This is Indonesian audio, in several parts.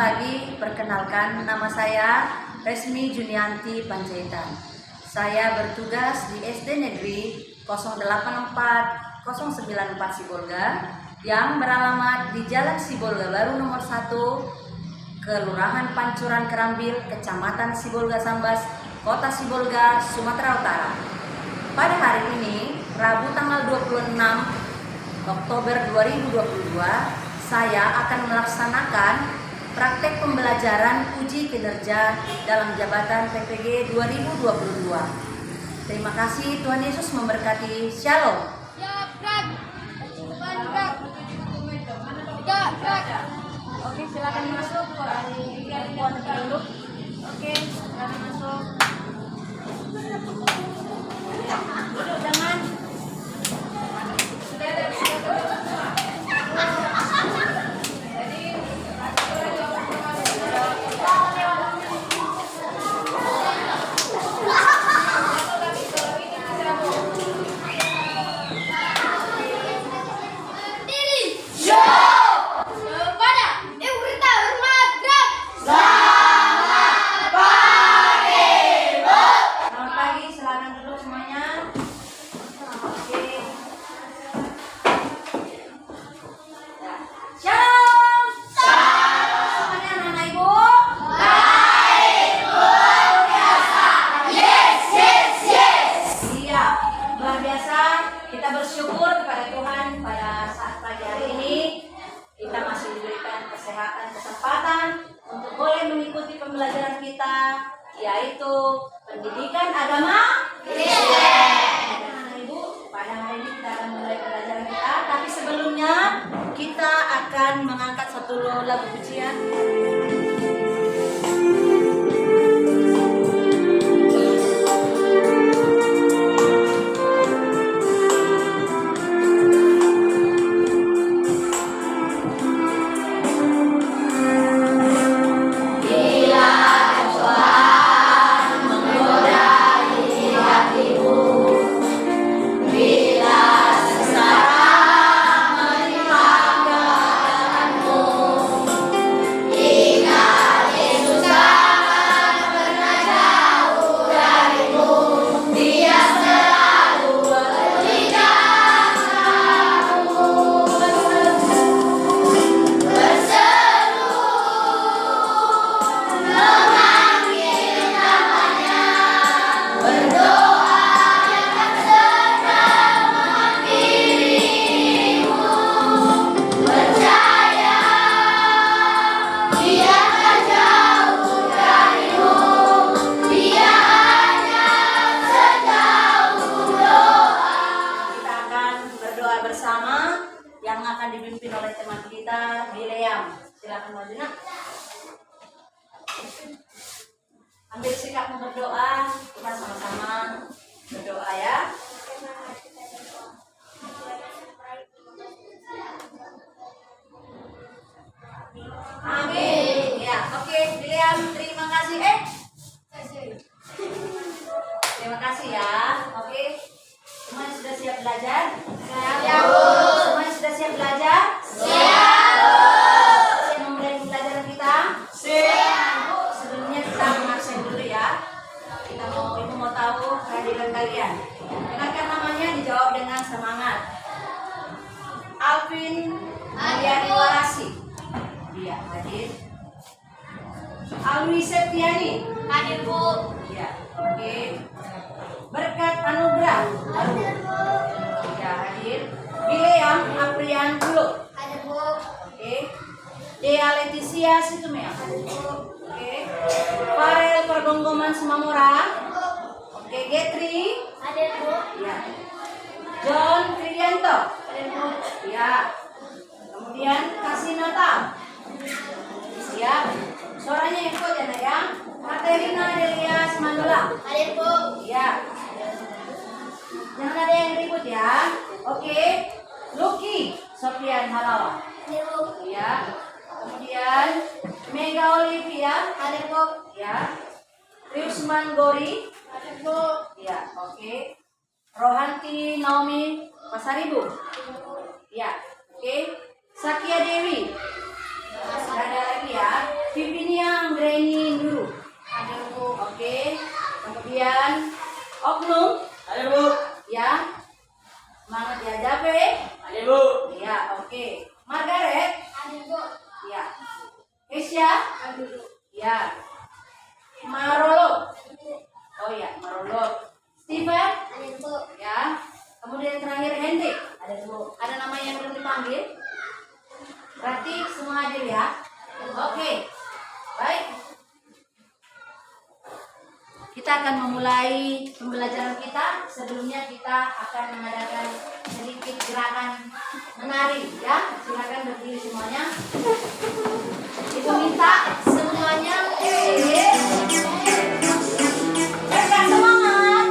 pagi, perkenalkan nama saya Resmi Junianti Panjaitan. Saya bertugas di SD Negeri 084 094 Sibolga yang beralamat di Jalan Sibolga Baru nomor 1, Kelurahan Pancuran Kerambil, Kecamatan Sibolga Sambas, Kota Sibolga, Sumatera Utara. Pada hari ini, Rabu tanggal 26 Oktober 2022, saya akan melaksanakan praktek pembelajaran uji kinerja dalam jabatan PPG 2022. Terima kasih, Tuhan Yesus memberkati. Shalom. Oke, silakan masuk. Dulu. Oke, silakan masuk. Duduk jangan. Kita bersyukur kepada Tuhan pada saat pagi hari ini kita masih diberikan kesehatan, kesempatan untuk boleh mengikuti pembelajaran kita, yaitu pendidikan agama Kristen. Ibu, pada hari ini kita akan mulai pembelajaran kita, tapi sebelumnya kita akan mengangkat satu lagu pujian. Yang akan dipimpin oleh teman kita, Bileam. Silakan maju, Nak. Ambil sikap berdoa, kita sama-sama berdoa ya. Amin. Ya, oke, Bileam, terima kasih. Terima kasih ya. Oke. Semuanya sudah siap belajar? Siap. Semuanya sudah siap belajar? Siap. Siap memulai pembelajaran kita? Siap. Sebelumnya kita mengabsen dulu ya. Ibu mau tahu kehadiran kalian. Dengarkan namanya, dijawab dengan semangat. Alvin Mariani Warasi. Iya, hadir. Alwi Septiani. Hadir, Bu. Iya, oke. Berkat Anugrah. Ya, hadir. Bileam Aprian Dulu. Hadir, Bu. Oke. Dea Leticia Situmea. Hadir, Bu. Oke. Farel Pergonggoman Semamura. Oke, Getri. Hadir, Bu. Ya. John Kridianto. Hadir, Bu. Ya. Kemudian Kasinata. Siap. Suaranya yang kuat ya, ya. Katerina Delia Semandula. Hadir, Bu. Ya. Jangan ada yang ribut ya. Oke. Lucky Sofian Halawa. Hadir, Bu. Ya. Kemudian Mega Olivia. Hadir, Bu. Ya. Triusman Gori. Hadir, Bu. Ya, oke. Rohanti Naomi Pasaribu. Ya, oke. Sakia Dewi. Nggak ada lagi ya. Pimpin yang Greni dulu. Ada Bu. Oke. Kemudian Oknum. Ada Bu. Ya. Semangat ya. Jape. Ada Bu. Ya, oke. Margaret. Ada Bu. Ya. Keisha. Ada Bu. Ya. Marolo. Oh ya, Marolo. Steven. Ada Bu. Ya. Kemudian terakhir Hendrik. Ada Bu. Ada nama yang belum dipanggil? Berarti semua hadir ya? Oke. Baik. Kita akan memulai pembelajaran kita. Sebelumnya kita akan mengadakan sedikit gerakan menari ya. Silakan berdiri semuanya. Ibu minta semuanya Mereka semangat.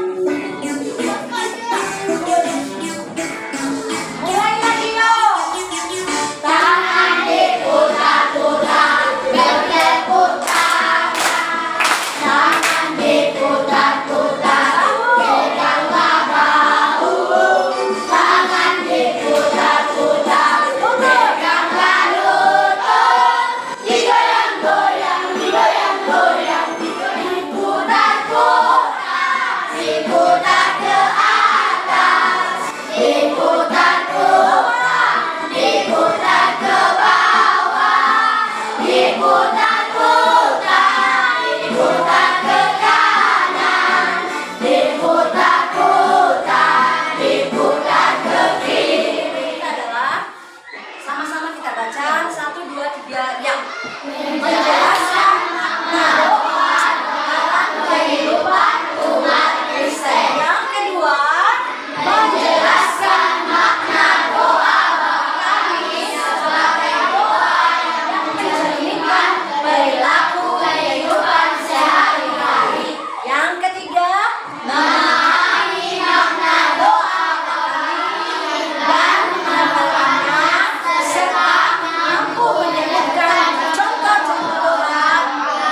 Mulai lagi yo. Tangan diputar-putar, berputar. Tangan diputar-putar, peganglah bahu. Tangan diputar-putar, peganglah lutut. Digoyang-goyang, digoyang-goyang, diputar-putar, diputar ke atas, diputar-putar, diputar ke bawah, diputar-putar, diputar ke kanan, diputar-putar, diputar ke kiri. Ini adalah sama-sama kita baca 1, 2, 3 yang menjelaskan makna doa dalam kehidupan umat Kristen. Yang kedua, menjelaskan makna doa Bapa Kami sebagai doa yang mencerminkan perilaku kehidupan sehari-hari. Yang ketiga, memahami makna doa Bapa Kami dan mengamalkannya serta mampu menyebutkan contoh-contoh doa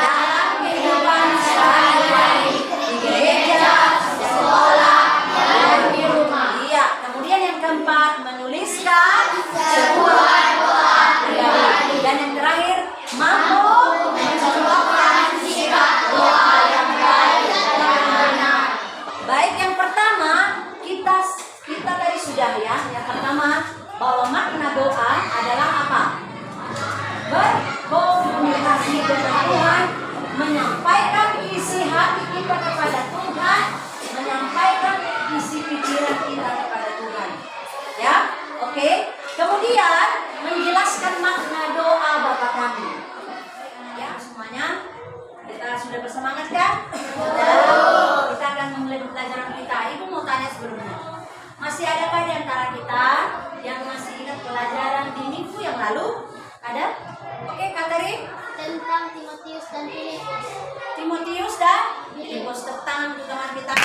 dalam kehidupan sehari-hari di gereja, di sekolah, dan di rumah. Iya. Kemudian yang keempat, menuliskan sebuah doa pribadi. Dan yang terakhir, mampu mencontohkan sikap doa yang baik dan benar. Baik, yang pertama kita tadi sudah ya. Yang pertama, bahwa makna doa adalah apa? Berkomunikasi dengan Tuhan, menyampaikan isi hati kita kepada Tuhan, menyampaikan isi pikiran kita kepada Tuhan. Ya, oke. Kemudian menjelaskan makna doa Bapa Kami. Ya, semuanya kita sudah bersemangat kan? Sudah. Kita akan memulai pembelajaran kita. Ibu mau tanya sebelumnya. Masih adakah di antara kita yang masih ingat pelajaran di minggu yang lalu? Ada? Oke, Kateri. Tentang Timotius dan Filipus. Timotius dan Filipus. Tepuk tangan untuk teman kita. Ya.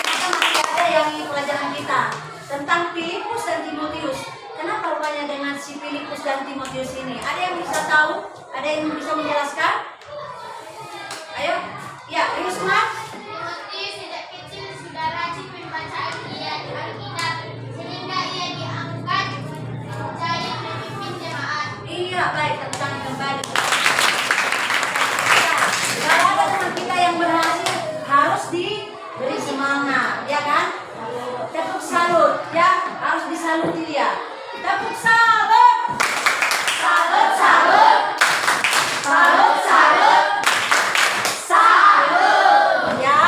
Ternyata masih ada yang ingin pelajaran kita tentang Filipus dan Timotius. Kenapa rupanya dengan si Filipus dan Timotius ini? Ada yang bisa tahu? Ada yang bisa menjelaskan? Ayo. Ya, Risma. Timotius sejak kecil sudah rajin membaca Alkitab sehingga ia diangkat menjadi pemimpin jemaat. Iya, baik. Tepuk tangan kembali. Ya, kalau ada teman kita yang berhasil, harus diberi semangat, ya kan? Tepuk salut, ya, harus disaluti dia. Tepuk salut, salut, salut, salut, salut, salut. Ya,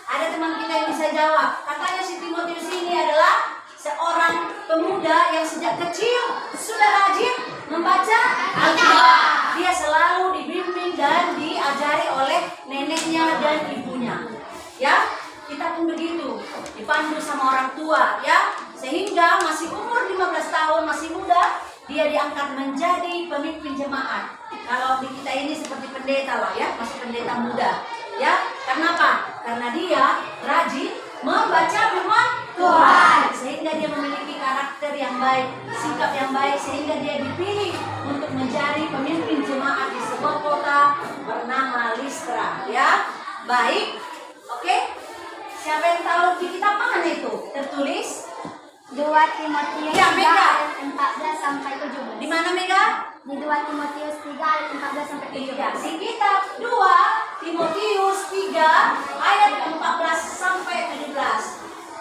ada teman kita yang bisa jawab. Katanya si Timotius ini adalah seorang pemuda yang sejak kecil sudah rajin membaca Alkitab. Dia selalu dibimbing dan diajari oleh neneknya dan ibunya. Ya, kita pun begitu, dipandu sama orang tua, ya, sehingga masih umur 15 tahun, masih muda, dia diangkat menjadi pemimpin jemaat. Kalau di kita ini seperti pendeta lah ya, masih pendeta muda, ya. Kenapa? Karena dia rajin membaca firman Tuhan, sehingga dia memiliki karakter yang baik, sikap yang baik, sehingga dia dipilih untuk menjadi pemimpin jemaat di sebuah kota bernama Listra, ya. Baik, oke. Siapa yang tahu di kitab mana itu tertulis? 2 Timotius Ya, 3 Mega. ayat 14 sampai 17. Di mana Mega? Di 2 Timotius 3 ayat 14 sampai 17. Iya, di kitab 2 Timotius 3 ayat 14 sampai 17.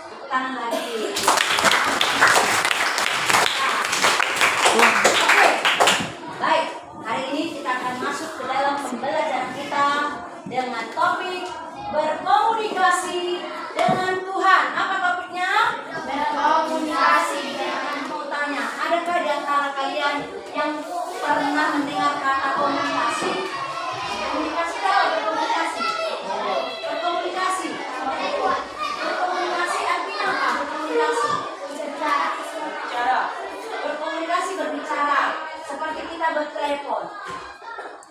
Tepuk tangan lagi. Oke, baik. Hari ini kita akan masuk ke dalam pembelajaran kita dengan topik berkomunikasi dengan Tuhan. Apa topiknya? Berkomunikasi dengan Mau tanya, adakah di antara kalian yang pernah mendengar kata komunikasi? Komunikasi tahu berkomunikasi? Berkomunikasi. Berkomunikasi artinya apa? Berkomunikasi. Bicara. Berkomunikasi berbicara. Seperti kita bertelepon.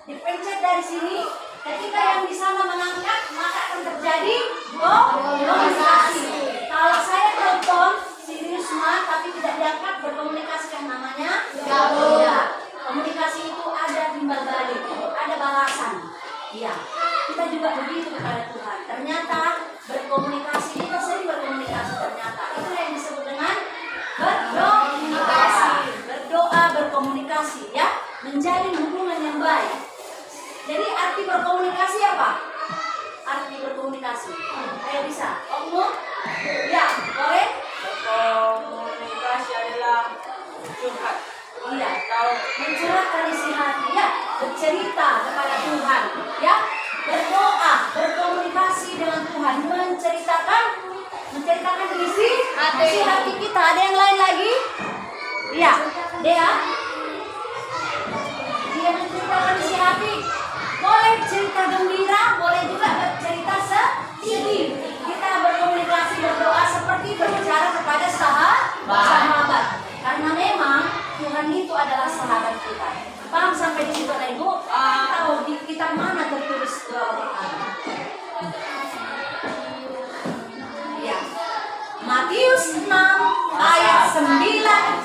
Dipencet dari sini, ketika yang di sana mengangkat, maka akan terjadi komunikasi. Kalau saya telepon si Risma tapi tidak diangkat, berkomunikasi yang namanya gabung. ya. Komunikasi itu ada timbal balik, ada balasan. Iya, kita juga begitu kepada Tuhan. Ternyata berkomunikasi, kita sering berkomunikasi ternyata. Itu yang disebut dengan berkomunikasi. Berdoa, berkomunikasi ya, menjalin hubungan yang baik. Jadi arti berkomunikasi apa? Arti berkomunikasi. Ayo bisa. Omong? Ya, boleh? Berkomunikasi adalah curhat Iya, kalau mencurahkan isi hati, ya, bercerita kepada Tuhan, ya, berdoa, berkomunikasi dengan Tuhan, menceritakan isi hati kita. Ada yang lain lagi? Iya, Dea. Dia menceritakan isi hati. Boleh cerita gembira, boleh juga bercerita sedih. Kita berkomunikasi, berdoa seperti berbicara kepada sahabat. Karena memang Tuhan itu adalah sahabat kita. Paham sampai di situ Ibu? Tahu di kitab mana tertulis doa Al-Quran? Ya. Matius 6 ayat 9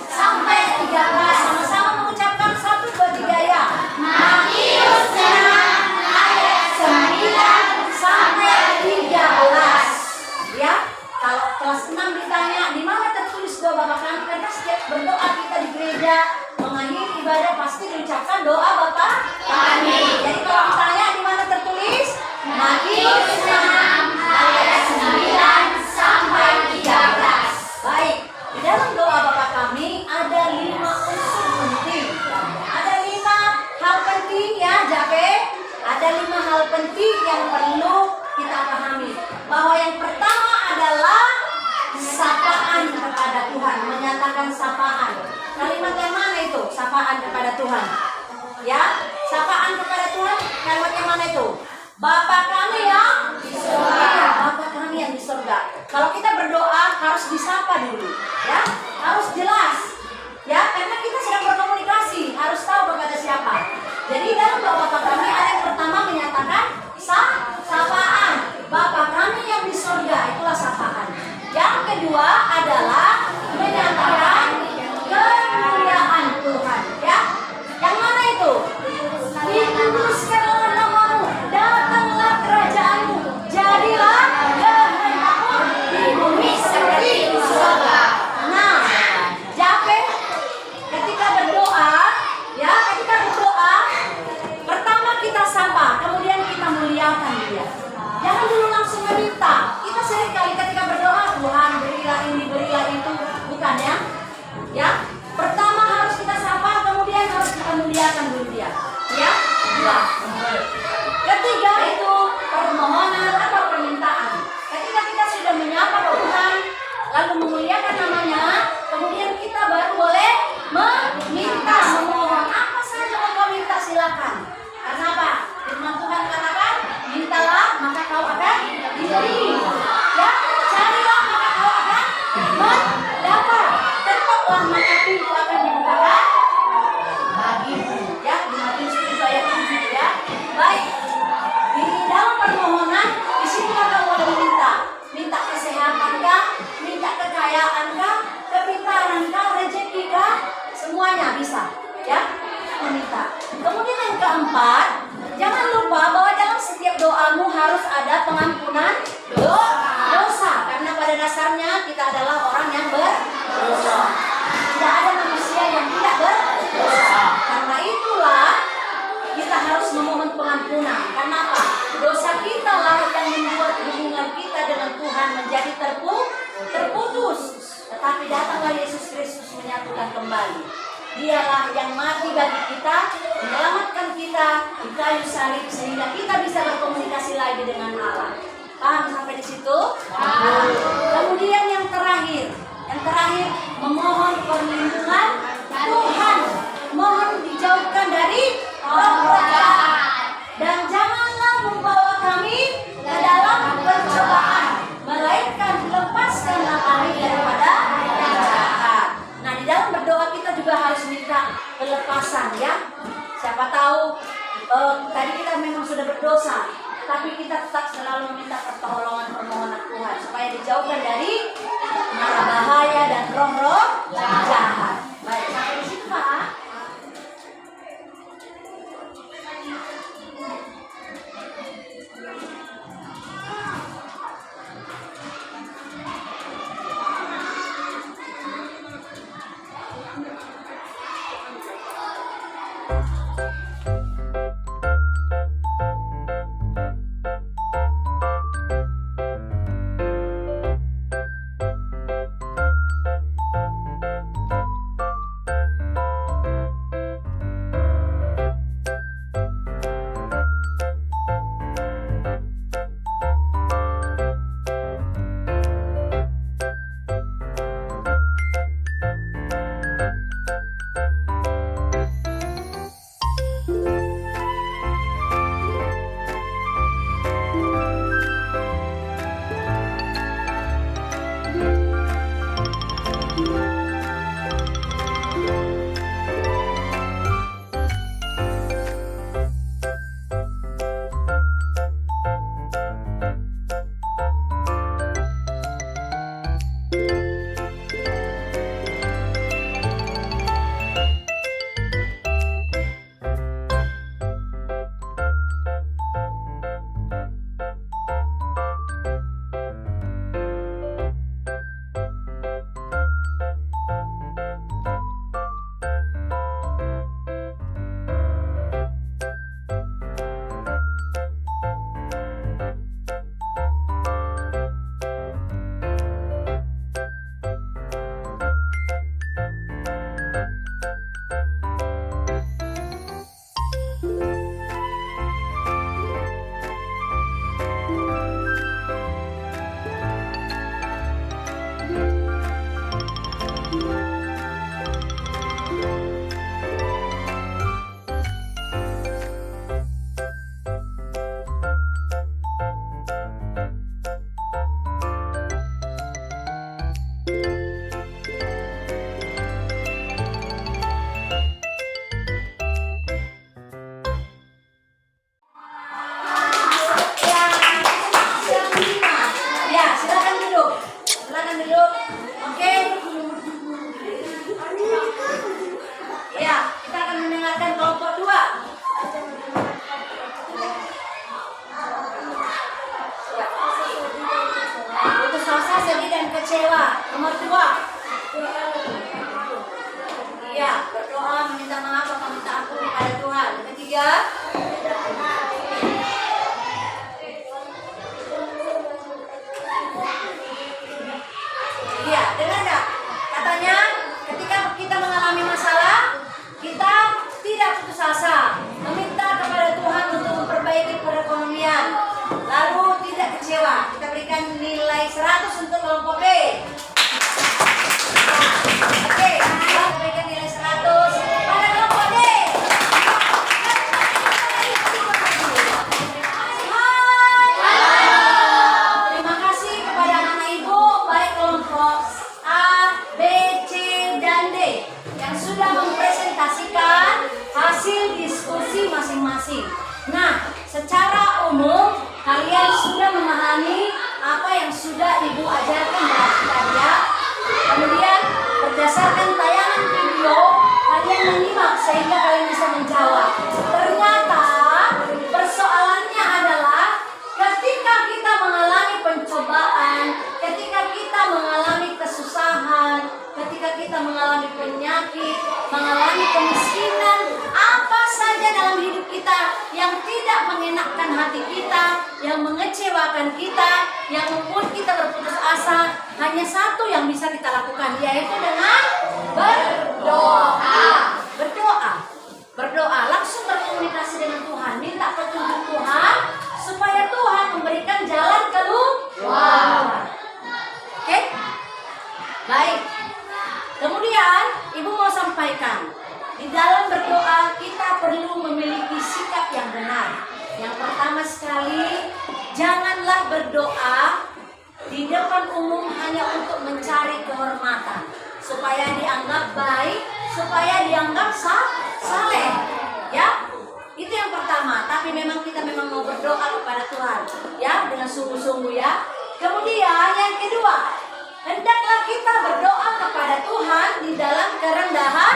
sampai 13. Sama-sama mengucapkan 1, 2, 3 ya. Matius 6 ayat 9 sampai 13. Ya. Kalau kelas 6 ditanya di mana tertulis doa Bapa kami, karena setiap berdoa kita di gereja mengakhiri ibadah pasti diucapkan doa Bapa kami. Jadi kalau ditanya di mana tertulis, Matius 6 ayat 9 sampai 13. Baik, di dalam doa Bapa kami ada 5 unsur penting. Ada 5 hal penting ya, Jape. Ada 5 hal penting yang perlu kita pahami. Bahwa yang pertama adalah sapaan kepada Tuhan, menyatakan sapaan. Kalimat yang mana itu? Sapaan kepada Tuhan. Ya, sapaan kepada Tuhan. Kalimat yang mana itu? Bapa kami yang di surga. Bapa kami yang di surga. Kalau kita berdoa harus disapa dulu, ya, harus jelas, ya, karena kita sedang berkomunikasi, harus tahu kepada siapa. Jadi dalam doa Bapa kami ada yang pertama menyatakan sapaan. Bapa kami yang di surga, itulah sapaan. Yang kedua adalah menyatakan kemuliaan Tuhan, ya. Yang mana itu? Dikuduskanlah namamu, datanglah kerajaanmu, jadilah kehendakmu di bumi seperti di surga. Nah, Jape, ketika berdoa, ya, pertama kita sapa, kemudian kita muliakan dia. Jangan dulu langsung meminta. Kita sering kali ketika berdoa, Tuhan berilah ini, berilah itu, bukan ya? Ya, pertama harus kita sapa, kemudian harus kita muliakan dulu dia. Ya, dua. Ketiga itu permohonan atau permintaan. Ketika kita sudah menyapa Tuhan, lalu memuliakan namanya, kemudian kita baru boleh meminta, memohon. Apa saja yang kau minta silakan. Karena apa? Firman Tuhan katakan, mintalah maka kau akan diberi. Ya, carilah maka kau akan mendapat. Ketuklah maka pintu akan dibukakan bagimu. Ya, di Matius 7 ayat 7 ya. Baik. Di dalam permohonan, di sini kita boleh minta kesehatan kah, minta kekayaan kah, kepintaran kah, rezeki kah, semuanya bisa. Ya, meminta. Kemudian yang keempat, jangan lupa bahwa dalam setiap doamu harus ada pengampunan dosa. Karena pada dasarnya kita adalah orang yang berdosa. berdosa. Tidak ada manusia yang tidak berdosa. Karena itulah kita harus memohon pengampunan. Kenapa? Dosa kita lah yang membuat hubungan kita dengan Tuhan menjadi terputus. Tetapi datanglah Yesus Kristus menyatukan kembali. Dialah yang mati bagi kita, menyelamatkan kita di kayu salib sehingga kita bisa berkomunikasi lagi dengan Allah. Paham sampai di situ? Kemudian yang terakhir memohon perlindungan Tuhan. Mohon dijauhkan dari roh jahat dan janganlah membawa kami ke dalam pencobaan, melainkan lepaskanlah kami daripada yang jahat. Nah, di dalam berdoa kita juga harus minta pelepasan ya. Siapa tahu tadi kita memang sudah berdosa, tapi kita tetap selalu meminta permohonan Tuhan supaya dijauhkan dari mara bahaya dan roh-roh jahat. Baik, sampai di situ Pak. kita yang tidak mengenakkan hati kita, yang mengecewakan kita, yang membuat kita berputus asa, hanya satu yang bisa kita lakukan, yaitu dengan berdoa. Berdoa, langsung berkomunikasi dengan Tuhan, minta petunjuk Tuhan supaya Tuhan memberikan jalan keluar. Oke? Baik. Kemudian Ibu mau sampaikan, di dalam berdoa kita perlu memiliki sikap yang benar. Yang pertama sekali, janganlah berdoa di depan umum hanya untuk mencari kehormatan, supaya dianggap baik, supaya dianggap saleh. Ya, itu yang pertama. Tapi memang kita mau berdoa kepada Tuhan, ya, dengan sungguh-sungguh ya. Kemudian yang kedua, hendaklah kita berdoa kepada Tuhan di dalam kerendahan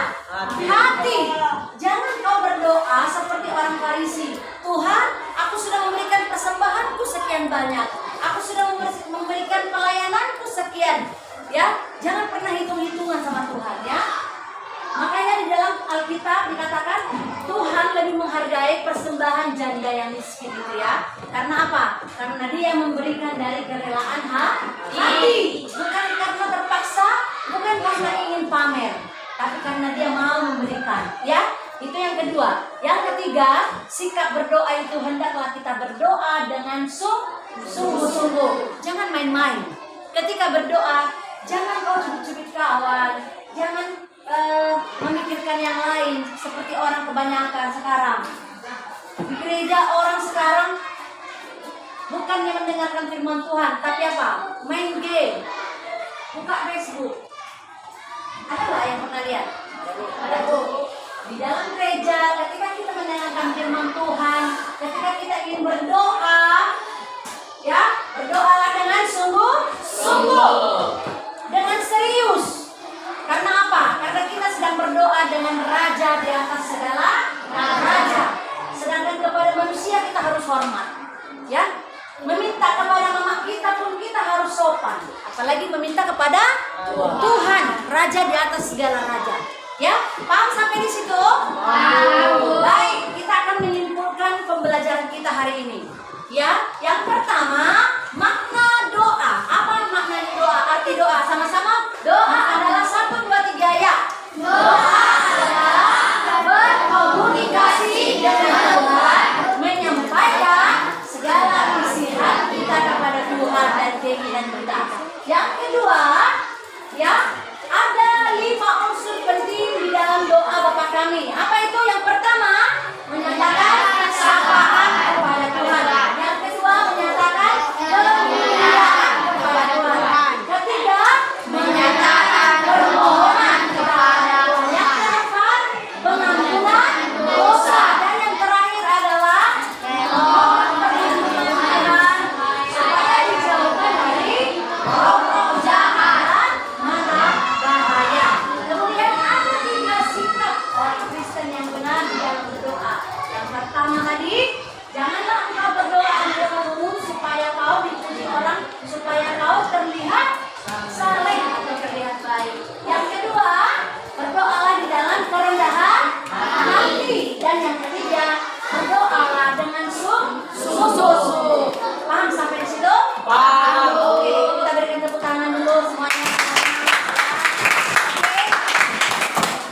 hati. Jangan kau berdoa seperti orang Farisi. Tuhan, aku sudah memberikan persembahanku sekian banyak. Aku sudah memberikan pelayananku sekian. Ya, jangan pernah hitung-hitungan sama Tuhan ya. Makanya di dalam Alkitab dikatakan Tuhan lebih menghargai persembahan janda yang miskin itu ya. Karena apa? Karena dia memberikan dari kerelaan hati. Bukan karena terpaksa, bukan karena ingin pamer, tapi karena dia mau memberikan. Ya, itu yang kedua. Yang ketiga, sikap berdoa itu hendaklah kita berdoa dengan sungguh-sungguh. Jangan main-main. Ketika berdoa, jangan kau cubit-cubit kawan, jangan memikirkan yang lain seperti orang kebanyakan sekarang. Di gereja orang sekarang bukannya mendengarkan firman Tuhan, tapi apa? Main game, buka Facebook. Ada nggak yang pernah lihat? Ada tuh. Di dalam gereja, ketika kita mendengarkan firman Tuhan, ketika kita ingin berdoa, ya, berdoalah dengan sungguh-sungguh, dengan serius. Karena apa? Karena kita sedang berdoa dengan Raja di atas segala raja. Sedangkan kepada manusia kita harus hormat. Ya, meminta kepada mama kita pun kita harus sopan. Apalagi meminta kepada Tuhan, Raja di atas segala raja. Ya, paham sampai di situ? Baik, kita akan menyimpulkan pembelajaran kita hari ini. Ya, yang pertama, makna doa. Apa makna doa? Arti doa sama-sama. Doa adalah 1, 2, 3 ya. Doa adalah berkomunikasi dengan Tuhan, menyampaikan segala isi hati kita kepada Tuhan dan keinginan kita. Yang kedua, ya, ada 5 unsur penting di dalam doa Bapa Kami. Apa itu? Yang pertama, menyatakan sapaan kepada Tuhan. Yang kedua, menyatakan kemuliaan kepada Tuhan. Ketiga, menyatakan permohonan kepada Tuhan. Yang keempat, pengampunan dosa. Dan yang terakhir adalah mohon perlindungan supaya dijauhkan dari roh-roh jahat dan mana bahaya. Kemudian ada 3 sikap orang Kristen yang benar di dalam berdoa. Yang pertama tadi, janganlah engkau berdoa di depan umum supaya kau dipuji orang, supaya kau terlihat saleh atau terlihat baik. Yang kedua, berdoalah di dalam kerendahan hati. Dan yang ketiga, berdoalah dengan sungguh-sungguh. Paham sampai di situ? Paham. Oke, kita berikan tepuk tangan dulu semuanya. Oke.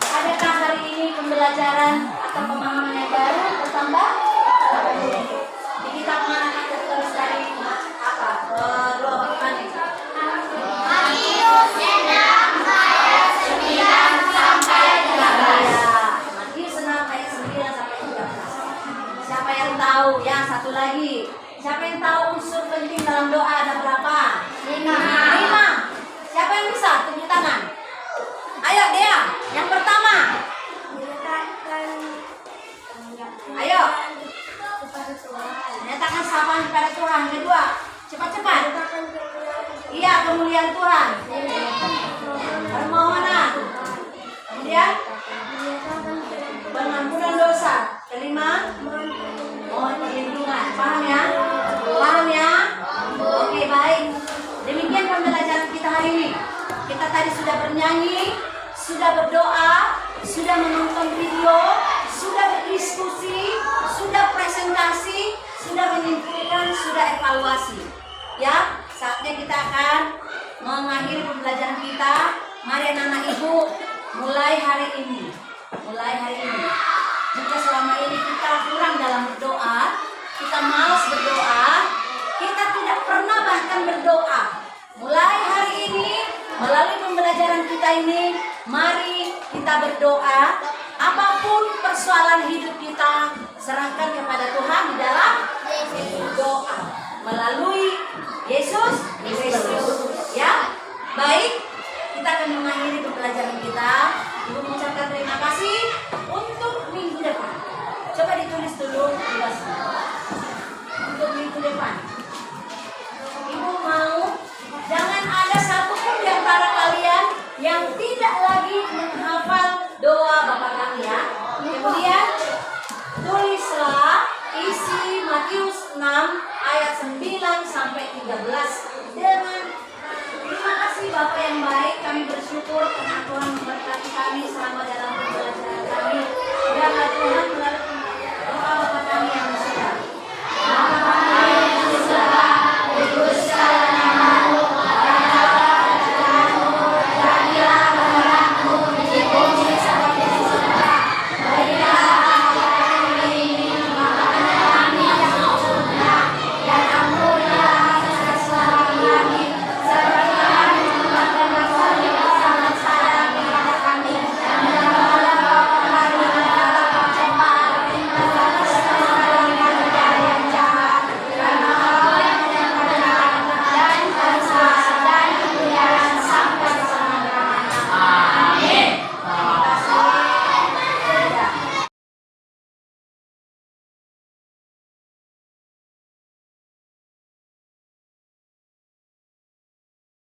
Adakah hari ini pembelajaran atau pemahaman yang baru bertambah? Di kitab mana kita terus dari apa? Doa Bapa Kami. Matius 6 ayat 9 sampai 13. Matius 6 ayat 9 sampai 13. Siapa yang tahu? Ya, satu lagi. Siapa yang tahu unsur penting dalam doa ada berapa? 5. Siapa yang bisa? Tunjuk tangan. Ayo Dea, yang pertama. Ayo. Menyatakan sapaan kepada Tuhan. Kedua, cepat-cepat. Iya, kemuliaan Tuhan. Permohonan. Kemudian pengampunan dosa. Kelima, mohon perlindungan. Paham ya? Paham ya? Oke, baik. Demikian pembelajaran kita hari ini. Kita tadi sudah bernyanyi, sudah berdoa, sudah menonton video, sudah berdiskusi, evaluasi. Ya, saatnya kita akan mengakhiri pembelajaran kita. Mari anak-anak ibu, mulai hari ini. Jika selama ini kita kurang dalam berdoa, kita malas berdoa, kita tidak pernah bahkan berdoa. Mulai hari ini, melalui pembelajaran kita ini, mari kita berdoa. Apapun persoalan hidup kita, serahkan kepada Tuhan di dalam doa. Melalui Yesus Kristus. Ya, baik. Kita akan mengakhiri pembelajaran kita. Ibu mengucapkan terima kasih untuk minggu depan. Coba ditulis dulu tugasnya. Untuk minggu depan, Ibu mau jangan ada satupun di antara kalian yang tidak lagi menghafal doa Bapa Kami ya. Kemudian tulislah isi Matius 6 ayat 9 sampai 13 dengan terima kasih Bapak yang baik, kami bersyukur karena Tuhan memberkati kami selama dalam pembelajaran kami. Biarlah Tuhan melalui